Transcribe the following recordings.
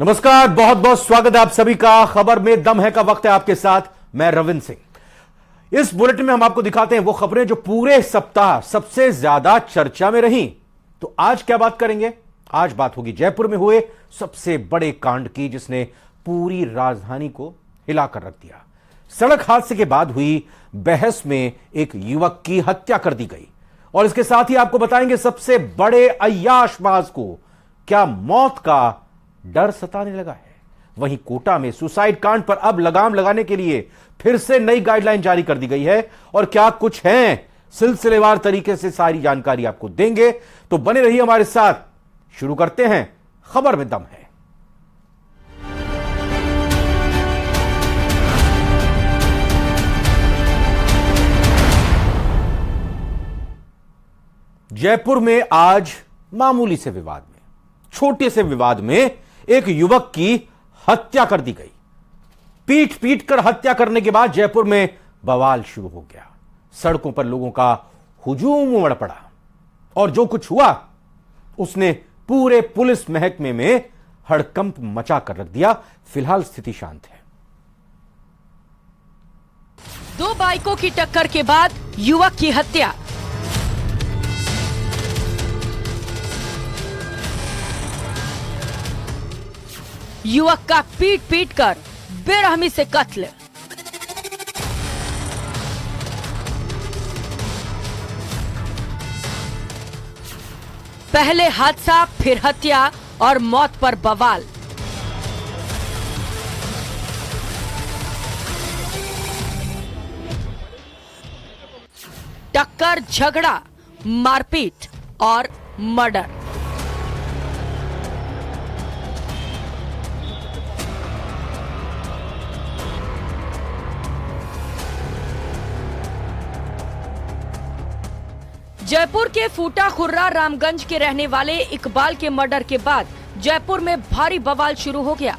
नमस्कार, बहुत बहुत स्वागत है आप सभी का। खबर में दम है का वक्त है आपके साथ, मैं रविंद्र सिंह। इस बुलेटिन में हम आपको दिखाते हैं वो खबरें जो पूरे सप्ताह सबसे ज्यादा चर्चा में रहीं। तो आज क्या बात करेंगे? आज बात होगी जयपुर में हुए सबसे बड़े कांड की, जिसने पूरी राजधानी को हिलाकर रख दिया। सड़क हादसे के बाद हुई बहस में एक युवक की हत्या कर दी गई, और इसके साथ ही आपको बताएंगे सबसे बड़े अय्याशबाज को क्या मौत का डर सताने लगा है। वहीं कोटा में सुसाइड कांड पर अब लगाम लगाने के लिए फिर से नई गाइडलाइन जारी कर दी गई है, और क्या कुछ है सिलसिलेवार तरीके से सारी जानकारी आपको देंगे। तो बने रहिए हमारे साथ। शुरू करते हैं, खबर में दम है। जयपुर में आज मामूली से विवाद में, छोटे से विवाद में एक युवक की हत्या कर दी गई। पीट पीट कर हत्या करने के बाद जयपुर में बवाल शुरू हो गया। सड़कों पर लोगों का हुजूम उमड़ पड़ा, और जो कुछ हुआ उसने पूरे पुलिस महकमे में हड़कंप मचा कर रख दिया। फिलहाल स्थिति शांत है। दो बाइकों की टक्कर के बाद युवक की हत्या। युवक का पीट पीट कर बेरहमी से कत्ल। पहले हादसा, फिर हत्या और मौत पर बवाल। टक्कर, झगड़ा, मारपीट और मर्डर। जयपुर के फूटा खुर्रा रामगंज के रहने वाले इकबाल के मर्डर के बाद जयपुर में भारी बवाल शुरू हो गया।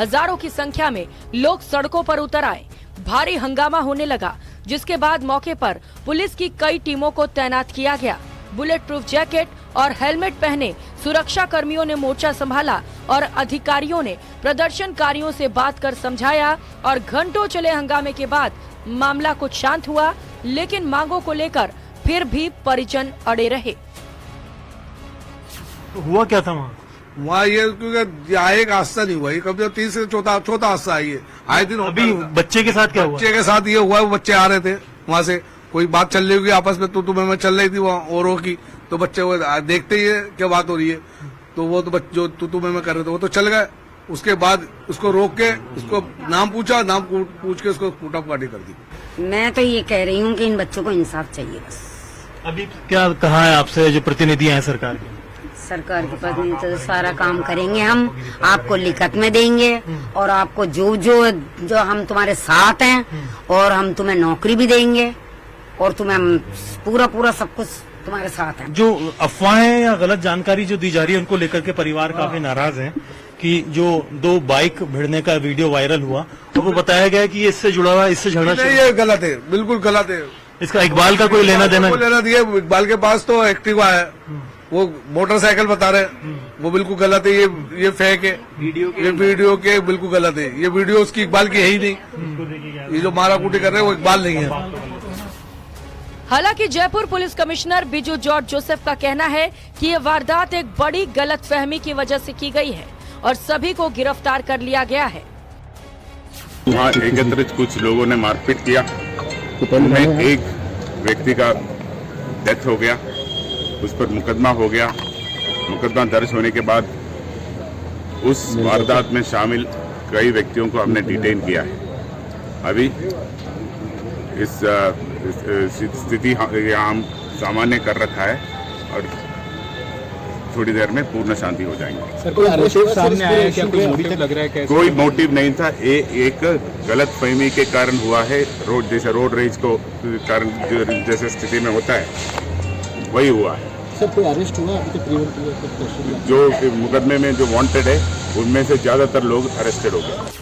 हजारों की संख्या में लोग सड़कों पर उतर आए। भारी हंगामा होने लगा, जिसके बाद मौके पर पुलिस की कई टीमों को तैनात किया गया। बुलेट प्रूफ जैकेट और हेलमेट पहने सुरक्षा कर्मियों ने मोर्चा संभाला और अधिकारियों ने प्रदर्शनकारियों से बात कर समझाया, और घंटों चले हंगामे के बाद मामला कुछ शांत हुआ, लेकिन मांगों को लेकर फिर भी परिजन अड़े रहे। तो हुआ क्या था वहाँ ये, क्योंकि यहाँ एक हादसा नहीं हुआ, ये कब जो 3 से चौथा हादसा है ये आए दिन। अभी बच्चे के साथ क्या हुआ? बच्चे के साथ ये हुआ, वो बच्चे आ रहे थे वहाँ से, कोई बात चल रही होगी आपस में, तो मैं चल रही थी वहाँ औरों की, तो बच्चे वो देखते ही है क्या बात हो रही है, तो वो तो जो तू मैं कर रहे थे वो तो चल गए। उसके बाद उसको रोक के उसको नाम पूछा, नाम पूछ के उसको कूटापाटी कर दी। मैं तो ये कह रही हूँ कि इन बच्चों को इंसाफ चाहिए बस। अभी क्या कहा है आपसे जो प्रतिनिधि हैं सरकार के? सरकार के प्रतिनिधि तो सारा काम करेंगे, हम आपको लिखत में देंगे, और आपको जो हम तुम्हारे साथ हैं, और हम तुम्हें नौकरी भी देंगे, और तुम्हें पूरा सब कुछ तुम्हारे साथ है। जो अफवाहें या गलत जानकारी जो दी जा रही है उनको लेकर के परिवार काफी नाराज हैं कि जो 2 बाइक भिड़ने का वीडियो वायरल हुआ, और वो बताया गया कि ये इससे जुड़ा हुआ, इससे झगड़ा। नहीं, ये गलत है, बिल्कुल गलत है। इसका इकबाल का कोई लेना देना दिया? इकबाल के पास तो एक्टिवा है, वो मोटरसाइकिल बता रहे, वो बिल्कुल गलत है। ये फेक है, ये वीडियो के बिल्कुल गलत है। ये वीडियो उसकी इकबाल की है ही नहीं। ये जो मारा कूटी कर रहे हैं वो इकबाल नहीं है। हालांकि Jaipur police commissioner Biju George Joseph का कहना है कि ये वारदात एक बड़ी गलतफहमी की वजह से की गई है, और सभी को गिरफ्तार कर लिया गया है। वहाँ एकत्रित कुछ लोगों ने मारपीट किया, उनमें एक व्यक्ति का डेथ हो गया, उस पर मुकदमा हो गया। मुकदमा दर्ज होने के बाद उस वारदात में शामिल कई व्यक्तियों को हमने डिटेन किया है। अभी इस स्थिति हम सामान्य कर रखा है, और थोड़ी देर में पूर्ण शांति हो जाएंगे। सर, कोई आरोप सामने आया है क्या? कोई मोटिव लग रहा है? कैसे? कोई मोटिव नहीं था, एक गलत फहमी के कारण हुआ है। रोड रेज को कारण जैसे स्थिति में होता है वही हुआ है। सर, कोई अरेस्ट हुआ अभी तक? जो मुकदमे में जो वांटेड है उनमें से ज्यादातर लोग अरेस्टेड हो गए।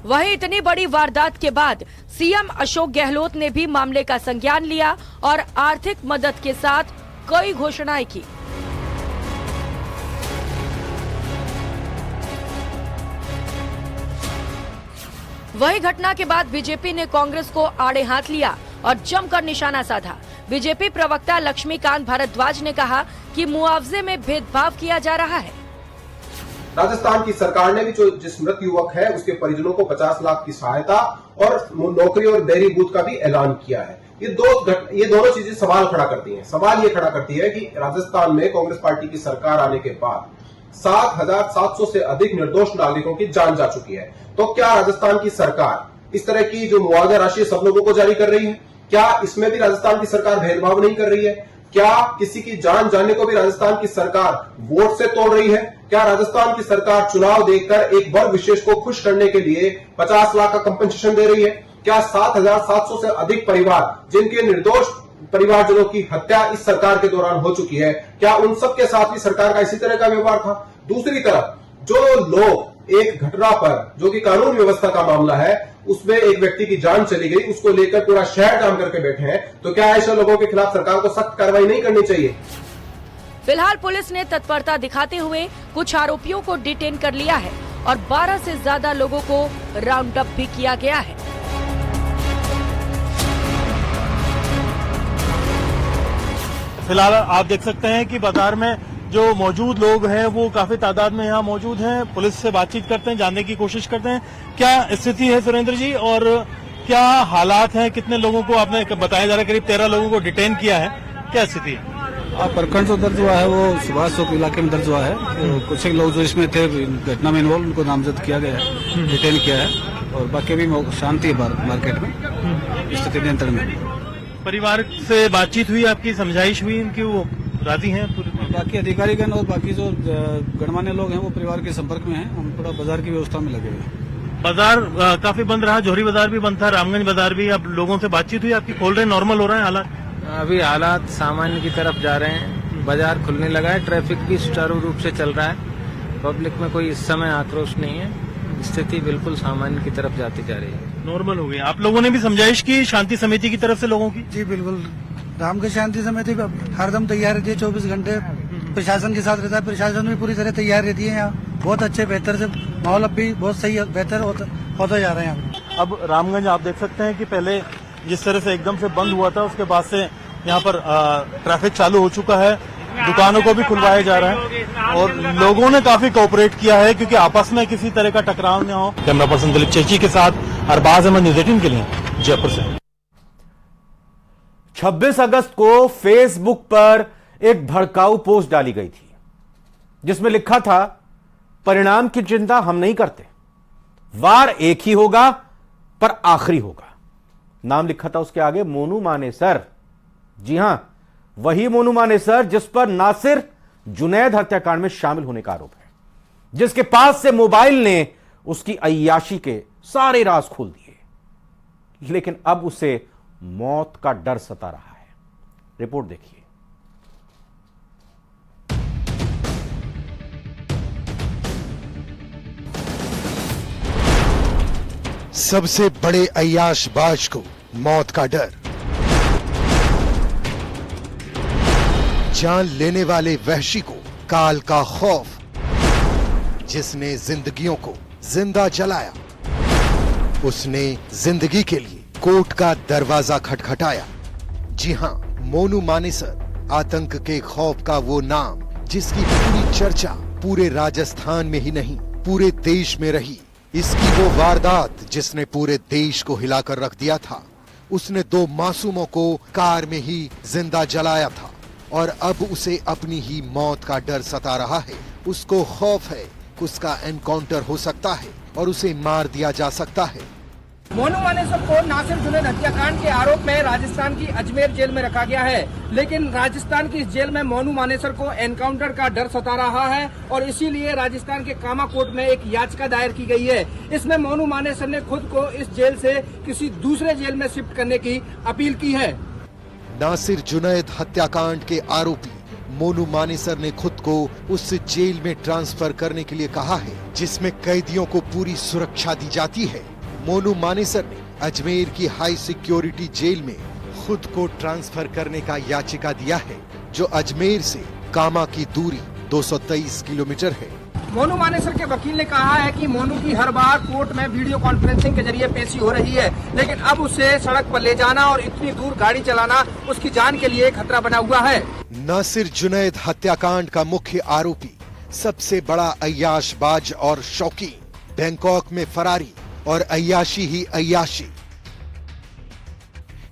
वहीं इतनी बड़ी वारदात के बाद सीएम अशोक गहलोत ने भी मामले का संज्ञान लिया और आर्थिक मदद के साथ कई घोषणाएं की। वही घटना के बाद बीजेपी ने कांग्रेस को आड़े हाथ लिया और जमकर निशाना साधा। बीजेपी प्रवक्ता लक्ष्मीकांत भारद्वाज ने कहा कि मुआवजे में भेदभाव किया जा रहा है। राजस्थान की सरकार ने भी जिस मृत युवक है उसके परिजनों को 50 लाख की सहायता और नौकरी और डेयरी बूथ का भी ऐलान किया है। ये दोनों चीजें सवाल खड़ा करती हैं। सवाल ये खड़ा करती है कि राजस्थान में कांग्रेस पार्टी की सरकार आने के बाद 7,700 से अधिक निर्दोष नागरिकों की जान जा चुकी है। तो क्या राजस्थान की सरकार इस तरह की जो मुआवजा राशि सब लोगों को जारी कर रही है? क्या इसमें भी राजस्थान की सरकार भेदभाव नहीं कर रही है? क्या किसी की जान जाने को भी राजस्थान की सरकार वोट से तोड़ रही है? क्या राजस्थान की सरकार चुनाव देकर एक वर्ग विशेष को खुश करने के लिए 50 लाख का कंपनसेशन दे रही है? क्या 7,700 से अधिक परिवार जिनके निर्दोष परिवारजनों की हत्या इस सरकार के दौरान हो चुकी है, क्या उन सब के साथ भी सरकार का इसी तरह का व्यवहार था? दूसरी तरफ जो लोग एक घटना पर, जो कि कानून व्यवस्था का मामला है, उसमें एक व्यक्ति की जान चली गई, उसको लेकर पूरा शहर जाम करके बैठे हैं, तो क्या ऐसे लोगों के खिलाफ सरकार को सख्त कार्रवाई नहीं करनी चाहिए? फिलहाल पुलिस ने तत्परता दिखाते हुए कुछ आरोपियों को डिटेन कर लिया है और 12 से ज्यादा लोगों को राउंड अप भी किया गया है। फिलहाल आप देख सकते हैं कि बाजार में जो मौजूद लोग हैं वो काफी तादाद में यहाँ मौजूद हैं। पुलिस से बातचीत करते हैं, जानने की कोशिश करते हैं क्या स्थिति है सुरेंद्र जी, और क्या हालात हैं, कितने लोगों को आपने बताया जा रहा है करीब 13 लोगों को डिटेन किया है, क्या स्थिति है? प्रखंड जो दर्ज हुआ है वो सुभाष चौक इलाके में दर्ज हुआ है। तो कुछ एक लोग जो इसमें थे घटना में इन्वॉल्व, उनको नामजद किया गया है, डिटेन किया है और बाकी भी शांति है मार्केट में, स्थिति नियंत्रण में। परिवार से बातचीत हुई, आपकी समझाइश हुई, इनकी वो राजी हैं? बाकी अधिकारीगण और बाकी जो गणमान्य लोग हैं वो परिवार के संपर्क में हैं। हम थोड़ा बाजार की व्यवस्था में लगे हुए हैं। बाजार काफी बंद रहा, जोहरी बाजार भी बंद था, रामगंज बाजार भी। अब लोगों से बातचीत हुई आपकी, खोल रहे हैं, नॉर्मल हो रहे हैं हालात? अभी हालात सामान्य की तरफ जा रहे हैं, बाजार खुलने लगा है, ट्रैफिक भी सुचारू रूप से चल रहा है, पब्लिक में कोई इस समय आक्रोश नहीं है, स्थिति बिल्कुल सामान्य की तरफ जाती जा रही है, नॉर्मल हो गई। आप लोगों ने भी समझाइश की शांति समिति की तरफ से लोगों की? जी बिल्कुल, रामगंज शांति समिति हरदम तैयार रहती है, 24 घंटे प्रशासन के साथ रहता है, प्रशासन भी पूरी तरह तैयार रहती है। यहाँ बहुत अच्छे बेहतर से माहौल अब भी बहुत सही बेहतर होता जा रहा है यहाँ। अब रामगंज आप देख सकते हैं कि पहले जिस तरह से एकदम से बंद हुआ था, उसके बाद से यहाँ पर ट्रैफिक चालू हो चुका है, दुकानों को भी खुलवाया जा रहा है और लोगों ने काफी कोऑपरेट किया है क्योंकि आपस में किसी तरह का टकराव न हो। कैमरा पर्सन दिलीप चेची के साथ अरबाज अहमद, न्यूज़ 18 के लिए जयपुर से। 26 अगस्त को फेसबुक पर एक भड़काऊ पोस्ट डाली गई थी जिसमें लिखा था, परिणाम की चिंता हम नहीं करते, वार एक ही होगा पर आखिरी होगा। नाम लिखा था उसके आगे मोनू मानेसर। जी हां, वही मोनू मानेसर जिस पर नासिर जुनैद हत्याकांड में शामिल होने का आरोप है, जिसके पास से मोबाइल ने उसकी अय्याशी के सारे राज खोल दिए, लेकिन अब उसे मौत का डर सता रहा है। रिपोर्ट देखिए। सबसे बड़े अय्याशबाज को मौत का डर, जान लेने वाले वहशी को काल का खौफ, जिसने जिंदगियों को जिंदा जलाया, उसने जिंदगी के लिए कोर्ट का दरवाजा खटखटाया। जी हां, मोनू मानेसर आतंक के खौफ का वो नाम जिसकी पूरी चर्चा पूरे राजस्थान में ही नहीं पूरे देश में रही। इसकी वो वारदात जिसने पूरे देश को हिलाकर रख दिया था। उसने 2 मासूमों को कार में ही जिंदा जलाया था और अब उसे अपनी ही मौत का डर सता रहा है। उसको खौफ है कि उसका एनकाउंटर हो सकता है और उसे मार दिया जा सकता है। मोनू मानेसर को नासिर जुनैद हत्याकांड के आरोप में राजस्थान की अजमेर जेल में रखा गया है, लेकिन राजस्थान की इस जेल में मोनू मानेसर को एनकाउंटर का डर सता रहा है और इसीलिए राजस्थान के कामा कोर्ट में एक याचिका दायर की गई है। इसमें मोनू मानेसर ने खुद को इस जेल से किसी दूसरे जेल में शिफ्ट करने की अपील की है। नासिर जुनैद हत्याकांड के आरोपी मोनू मानेसर ने खुद को उस जेल में ट्रांसफर करने के लिए कहा है जिसमें कैदियों को पूरी सुरक्षा दी जाती है। मोनू मानेसर ने अजमेर की हाई सिक्योरिटी जेल में खुद को ट्रांसफर करने का याचिका दिया है, जो अजमेर से कामा की दूरी 223 किलोमीटर है। मोनू मानेसर के वकील ने कहा है कि मोनू की हर बार कोर्ट में वीडियो कॉन्फ्रेंसिंग के जरिए पेशी हो रही है, लेकिन अब उसे सड़क पर ले जाना और इतनी दूर गाड़ी चलाना उसकी जान के लिए खतरा बना हुआ है। नासिर जुनैद हत्याकांड का मुख्य आरोपी, सबसे बड़ा अय्याशबाज और शौकीन, बैंकॉक में फरारी और अय्याशी ही अय्याशी।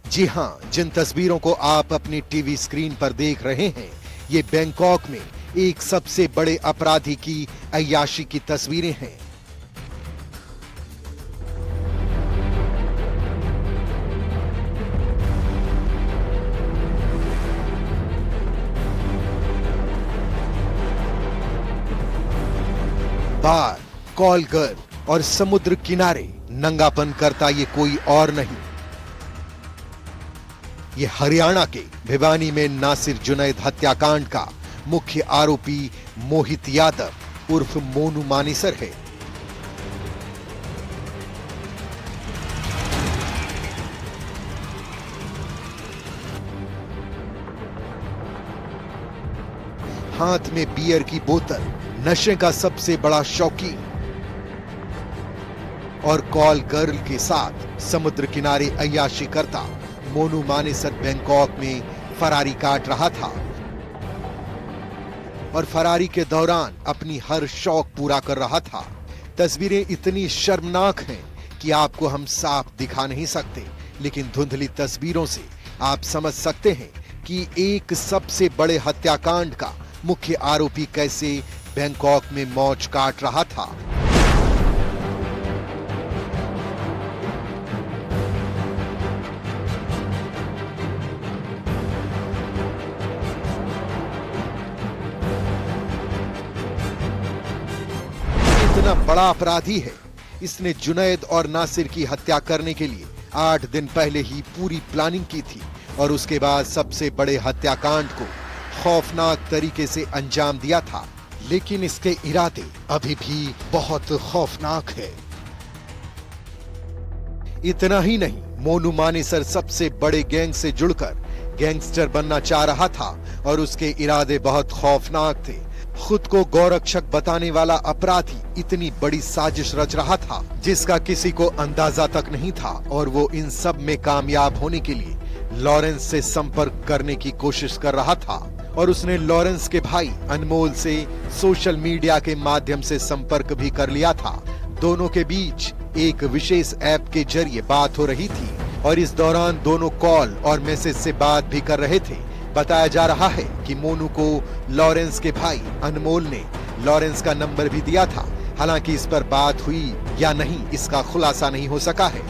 जी हां, जिन तस्वीरों को आप अपनी टीवी स्क्रीन पर देख रहे हैं, ये बैंकॉक में एक सबसे बड़े अपराधी की अय्याशी की तस्वीरें हैं। बार, कॉल गर्ल और समुद्र किनारे नंगापन करता ये कोई और नहीं, ये हरियाणा के भिवानी में नासिर जुनैद हत्याकांड का मुख्य आरोपी मोहित यादव उर्फ मोनू मानेसर है। हाथ में बियर की बोतल, नशे का सबसे बड़ा शौकीन और कॉल गर्ल के साथ समुद्र किनारे अय्याशी करता मोनू मानेसर बैंकॉक में फरारी काट रहा था और फरारी के दौरान अपनी हर शौक पूरा कर रहा था। तस्वीरें इतनी शर्मनाक हैं कि आपको हम साफ दिखा नहीं सकते, लेकिन धुंधली तस्वीरों से आप समझ सकते हैं कि एक सबसे बड़े हत्याकांड का मुख्य आरोपी कैसे बैंकॉक में मौज काट रहा था। इतना बड़ा अपराधी है, इसने जुनैद और नासिर की हत्या करने के लिए 8 दिन पहले ही पूरी प्लानिंग की थी और उसके बाद सबसे बड़े हत्याकांड को खौफनाक तरीके से अंजाम दिया था। लेकिन इसके इरादे अभी भी बहुत खौफनाक है। इतना ही नहीं, मोनू मानेसर सबसे बड़े गैंग से जुड़कर गैंगस्टर बनना चाह रहा था और उसके इरादे बहुत खौफनाक थे। खुद को गौरक्षक बताने वाला अपराधी इतनी बड़ी साजिश रच रहा था जिसका किसी को अंदाजा तक नहीं था और वो इन सब में कामयाब होने के लिए लॉरेंस से संपर्क करने की कोशिश कर रहा था और उसने लॉरेंस के भाई अनमोल से सोशल मीडिया के माध्यम से संपर्क भी कर लिया था। दोनों के बीच एक विशेष ऐप के जरिए बात हो रही थी और इस दौरान दोनों कॉल और मैसेज से बात भी कर रहे थे। बताया जा रहा है कि मोनू को लॉरेंस के भाई अनमोल ने लॉरेंस का नंबर भी दिया था। हालांकि इस पर बात हुई या नहीं, इसका खुलासा नहीं हो सका है।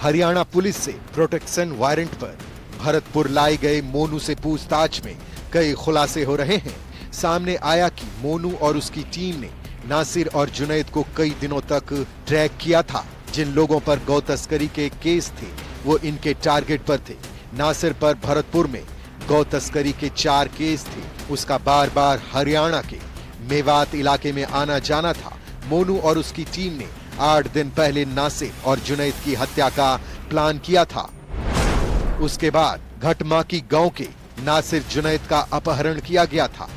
हरियाणा पुलिस से प्रोटेक्शन वारंट पर भरतपुर लाए गए मोनू से पूछताछ में कई खुलासे हो रहे हैं। सामने आया कि मोनू और उसकी टीम ने नासिर और जुनैद को कई दिनों तक ट्रैक किया था। जिन लोगों पर गौ तस्करी के केस थे वो इनके टारगेट पर थे। नासिर पर भरतपुर में गौ तस्करी के 4 केस थे। उसका बार बार हरियाणा के मेवात इलाके में आना जाना था। मोनू और उसकी टीम ने 8 दिन पहले नासिर और जुनैद की हत्या का प्लान किया था। उसके बाद घटमाकी गांव के नासिर जुनैद का अपहरण किया गया था।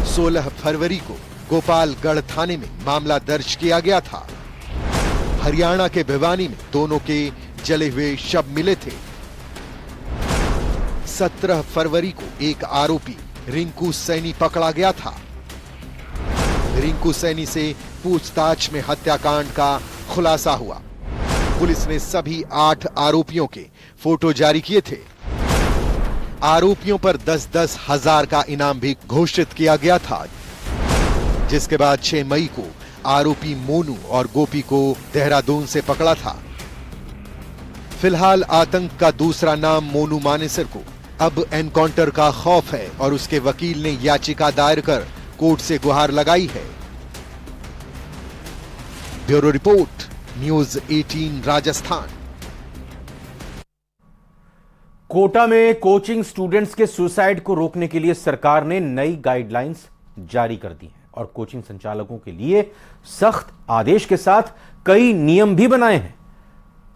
16 फरवरी को गोपालगढ़ थाने में मामला दर्ज किया गया था। हरियाणा के भिवानी में दोनों के जले हुए शव मिले थे। 17 फरवरी को एक आरोपी रिंकू सैनी पकड़ा गया था। रिंकू सैनी से पूछताछ में हत्याकांड का खुलासा हुआ। पुलिस ने सभी 8 आरोपियों के फोटो जारी किए थे। आरोपियों पर 10-10 हजार का इनाम भी घोषित किया गया था, जिसके बाद 6 मई को आरोपी मोनू और गोपी को देहरादून से पकड़ा था। फिलहाल आतंक का दूसरा नाम मोनू मानेसर को अब एनकाउंटर का खौफ है और उसके वकील ने याचिका दायर कर कोर्ट से गुहार लगाई है। Bureau report, news 18 Rajasthan. Kota में कोचिंग स्टूडेंट्स के सुसाइड को रोकने के लिए सरकार ने नई गाइडलाइंस जारी कर दी हैं। और कोचिंग संचालकों के लिए सख्त आदेश के साथ कई नियम भी बनाए हैं।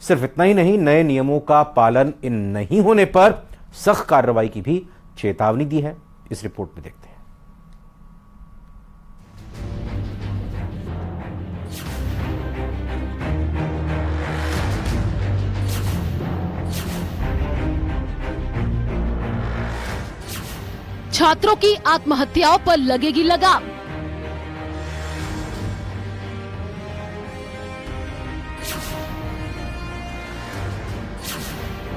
सिर्फ इतना ही नहीं, नए नियमों का पालन इन नहीं होने पर सख्त कार्रवाई की भी चेतावनी दी है। इस रिपोर्ट में देखते हैं। छात्रों की आत्महत्याओं पर लगेगी लगाम।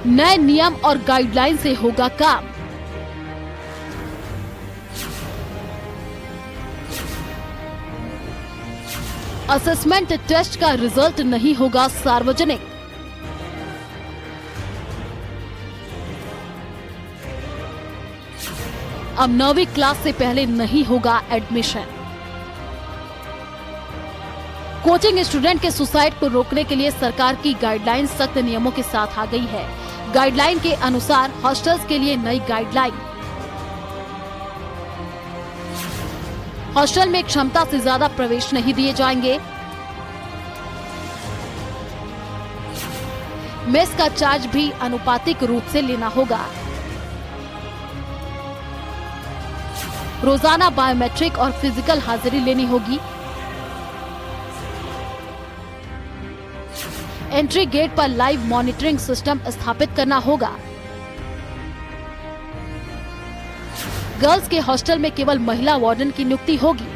नए नियम और गाइडलाइन से होगा काम। असेसमेंट टेस्ट का रिजल्ट नहीं होगा सार्वजनिक। अब 9वीं क्लास से पहले नहीं होगा एडमिशन। कोचिंग स्टूडेंट के सुसाइड को रोकने के लिए सरकार की गाइडलाइन सख्त नियमों के साथ आ गई है। गाइडलाइन के अनुसार हॉस्टल्स के लिए नई गाइडलाइन। हॉस्टल में क्षमता से ज्यादा प्रवेश नहीं दिए जाएंगे। मेस का चार्ज भी आनुपातिक रूप से लेना होगा। रोजाना बायोमेट्रिक और फिजिकल हाजिरी लेनी होगी। एंट्री गेट पर लाइव मॉनिटरिंग सिस्टम स्थापित करना होगा। गर्ल्स के हॉस्टल में केवल महिला वार्डन की नियुक्ति होगी।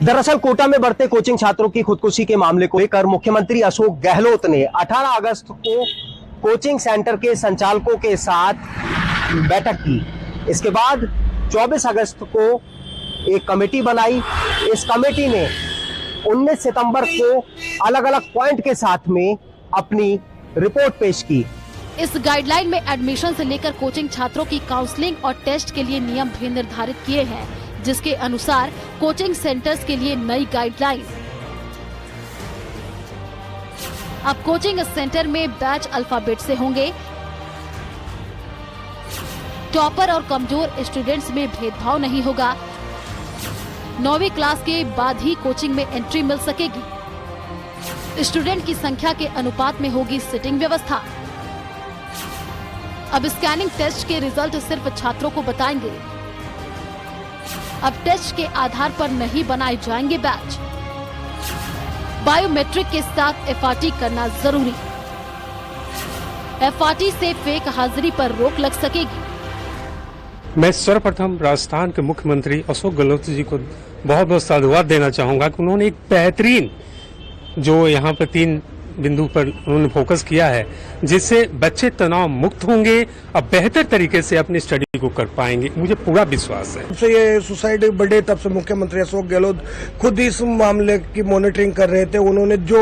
दरअसल कोटा में बढ़ते कोचिंग छात्रों की खुदकुशी के मामले को लेकर मुख्यमंत्री अशोक गहलोत ने 18 अगस्त को कोचिंग सेंटर के संचालकों के साथ बैठक की। इसके बाद 24 अगस्त को एक कमेटी बनाई। इस कमेटी ने 19 सितंबर को अलग अलग पॉइंट के साथ में अपनी रिपोर्ट पेश की। इस गाइडलाइन में एडमिशन से लेकर कोचिंग छात्रों की काउंसलिंग और टेस्ट के लिए नियम भी निर्धारित किए हैं, जिसके अनुसार कोचिंग सेंटर्स के लिए नई गाइडलाइन। अब कोचिंग सेंटर में बैच अल्फाबेट से होंगे। टॉपर और कमजोर स्टूडेंट्स में भेदभाव नहीं होगा। 9वीं क्लास के बाद ही कोचिंग में एंट्री मिल सकेगी। स्टूडेंट की संख्या के अनुपात में होगी सिटिंग व्यवस्था। अब स्कैनिंग टेस्ट के रिजल्ट सिर्फ छात्रों को बताएंगे। अब टेस्ट के आधार पर नहीं बनाए जाएंगे बैच। बायोमेट्रिक के साथ FRT करना जरूरी। FRT से फेक हाजिरी पर रोक लग सकेगी। मैं सर्वप्रथम राजस्थान के मुख्यमंत्री अशोक गहलोत जी को बहुत बहुत साधुवाद देना चाहूंगा कि उन्होंने एक बेहतरीन जो यहाँ पर 3 बिंदु पर उन्होंने फोकस किया है, जिससे बच्चे तनाव मुक्त होंगे और बेहतर तरीके से अपनी स्टडी को कर पाएंगे। मुझे पूरा विश्वास है। से ये सुसाइड बढ़े तब से मुख्यमंत्री अशोक गहलोत खुद इस मामले की मॉनिटरिंग कर रहे थे। उन्होंने जो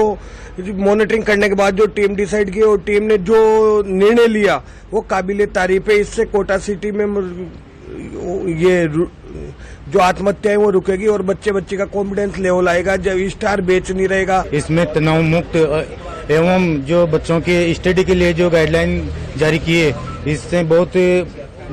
मॉनिटरिंग करने के बाद जो टीम डिसाइड की और टीम ने जो निर्णय लिया वो काबिले तारीफ है। इससे कोटा सिटी में ये जो आत्महत्या है वो रुकेगी और बच्चे का कॉन्फिडेंस लेवल आएगा जब स्टार बेच नहीं रहेगा। इसमें तनाव मुक्त एवं जो बच्चों के स्टडी के लिए जो गाइडलाइन जारी की है, इससे बहुत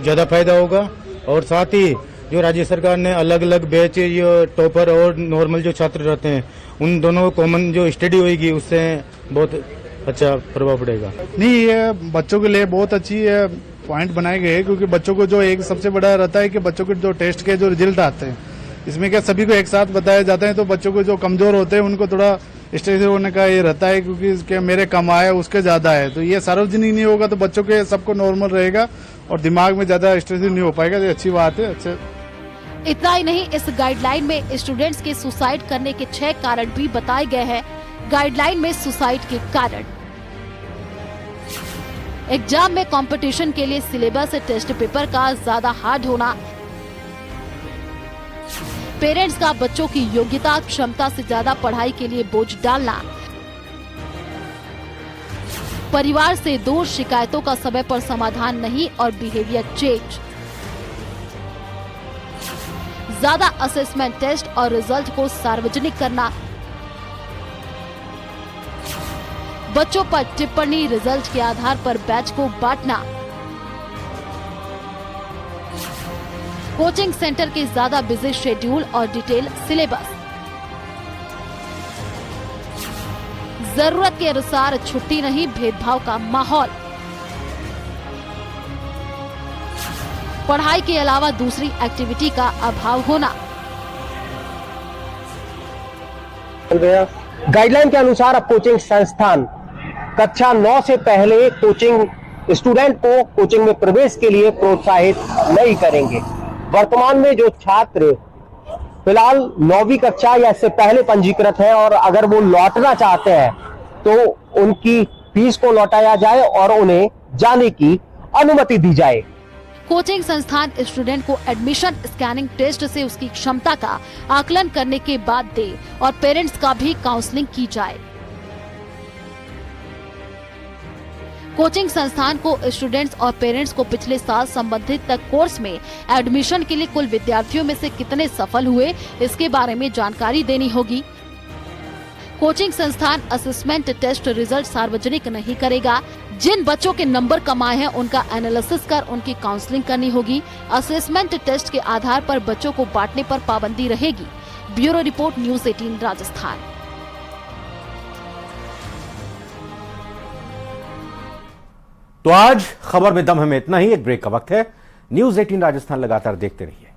ज्यादा फायदा होगा। और साथ ही जो राज्य सरकार ने अलग अलग बैच, जो टॉपर और नॉर्मल जो छात्र रहते हैं, उन दोनों कॉमन जो स्टडी होगी उससे बहुत अच्छा प्रभाव पड़ेगा। नहीं, ये बच्चों के लिए बहुत अच्छी पॉइंट बनाए गए हैं, क्योंकि बच्चों को जो एक सबसे बड़ा रहता है कि बच्चों के जो टेस्ट के जो रिजल्ट आते हैं, इसमें क्या सभी को एक साथ बताया जाता है, तो बच्चों को जो कमजोर होते हैं उनको थोड़ा स्ट्रेस होने का ये रहता है, क्योंकि मेरे कम आया उसके ज्यादा है। तो ये सार्वजनिक नहीं होगा तो बच्चों के सबको नॉर्मल रहेगा और दिमाग में ज्यादा स्ट्रेस नहीं हो पाएगा। ये अच्छी बात है। अच्छे इतना ही नहीं, इस गाइडलाइन में स्टूडेंट्स के सुसाइड करने के 6 कारण भी बताए गए हैं। गाइडलाइन में सुसाइड के कारण: एग्जाम में कंपटीशन के लिए सिलेबस टेस्ट पेपर का ज्यादा हार्ड होना, पेरेंट्स का बच्चों की योग्यता क्षमता से ज्यादा पढ़ाई के लिए बोझ डालना, परिवार से दूर, शिकायतों का समय पर समाधान नहीं और बिहेवियर चेंज, ज्यादा असेसमेंट टेस्ट और रिजल्ट को सार्वजनिक करना, बच्चों पर टिप्पणी, रिजल्ट के आधार पर बैच को बांटना, कोचिंग सेंटर के ज्यादा बिजी शेड्यूल और डिटेल सिलेबस, जरूरत के अनुसार छुट्टी नहीं, भेदभाव का माहौल, पढ़ाई के अलावा दूसरी एक्टिविटी का अभाव होना। गाइडलाइन के अनुसार अब कोचिंग संस्थान कक्षा 9 से पहले कोचिंग स्टूडेंट को कोचिंग में प्रवेश के लिए प्रोत्साहित नहीं करेंगे। वर्तमान में जो छात्र फिलहाल 9वीं कक्षा या इससे पहले पंजीकृत हैं और अगर वो लौटना चाहते हैं तो उनकी फीस को लौटाया जाए और उन्हें जाने की अनुमति दी जाए। कोचिंग संस्थान स्टूडेंट को एडमिशन स्कैनिंग टेस्ट से उसकी क्षमता का आकलन करने के बाद दे और पेरेंट्स का भी काउंसलिंग की जाए। कोचिंग संस्थान को स्टूडेंट्स और पेरेंट्स को पिछले साल संबंधित तक कोर्स में एडमिशन के लिए कुल विद्यार्थियों में से कितने सफल हुए इसके बारे में जानकारी देनी होगी। कोचिंग संस्थान असेसमेंट टेस्ट रिजल्ट सार्वजनिक नहीं करेगा। जिन बच्चों के नंबर कम आए हैं उनका एनालिसिस कर उनकी काउंसलिंग करनी होगी। असेसमेंट टेस्ट के आधार पर बच्चों को बांटने पर पाबंदी रहेगी। Bureau report, news 18 Rajasthan. तो आज खबर में दम है में इतना ही। एक ब्रेक का वक्त है। न्यूज़ 18 राजस्थान लगातार देखते रहिए।